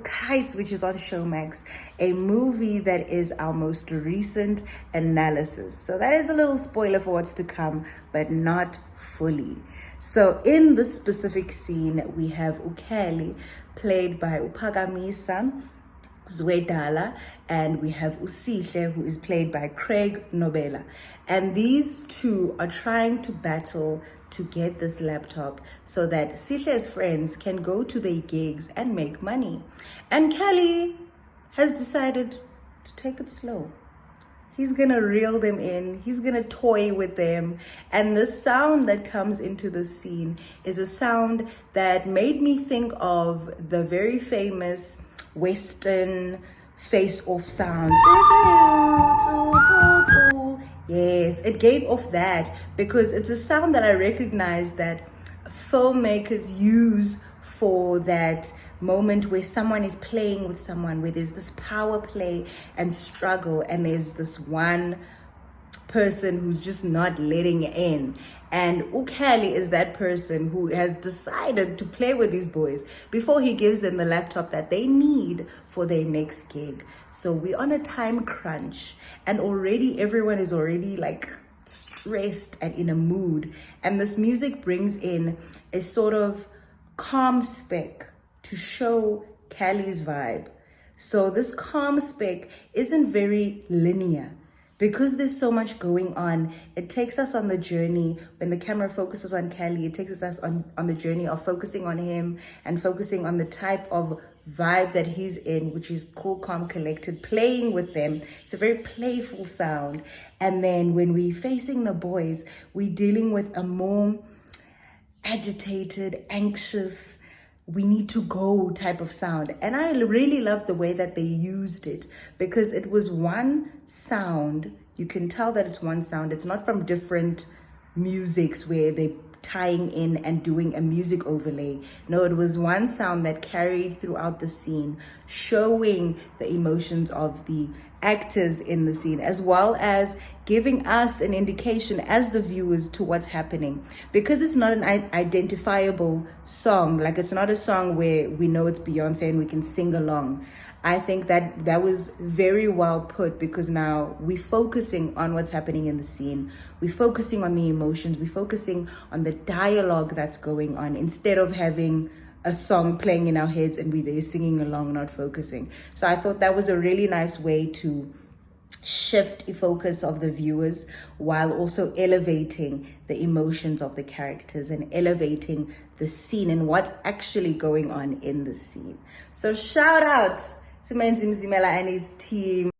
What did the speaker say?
Kites, which is on Showmax, a movie that is our most recent analysis. So that is a little spoiler for what's to come, but not fully. So in this specific scene, we have Ukeli, played by Uphakamisa Zwedala, and we have Usihle, who is played by Craig Nobela. And these two are trying to battle to get this laptop so that Sihle's friends can go to their gigs and make money. And Kelly has decided to take it slow. He's gonna reel them in, he's gonna toy with them. And the sound that comes into the scene is a sound that made me think of the very famous Western face-off sound. Yes, it gave off that because it's a sound that I recognize that filmmakers use for that moment where someone is playing with someone, where there's this power play and struggle, and there's this one person who's just not letting in. And Ukeli is that person who has decided to play with these boys before he gives them the laptop that they need for their next gig. So we're on a time crunch, and already everyone is already like stressed and in a mood. And this music brings in a sort of calm spec to show Kelly's vibe. So this calm spec isn't very linear. Because there's so much going on, it takes us on the journey. When the camera focuses on Kelly, it takes us on the journey of focusing on him and focusing on the type of vibe that he's in, which is cool, calm, collected, playing with them. It's a very playful sound. And then when we're facing the boys, we're dealing with a more agitated, anxious, we need to go type of sound. And I really love the way that they used it because it was one sound. You can tell that it's one sound. It's not from different musics where they're tying in and doing a music overlay. No, it was one sound that carried throughout the scene, showing the emotions of the actors in the scene, as well as giving us an indication as the viewers to what's happening. Because it's not an identifiable song, like it's not a song where we know it's Beyonce and we can sing along. I think that was very well put because now we're focusing on what's happening in the scene. We're focusing on the emotions. We're focusing on the dialogue that's going on instead of having a song playing in our heads and we're there singing along, not focusing. So I thought that was a really nice way to shift the focus of the viewers while also elevating the emotions of the characters and elevating the scene and what's actually going on in the scene. So shout out to Menzi Mzimela and his team.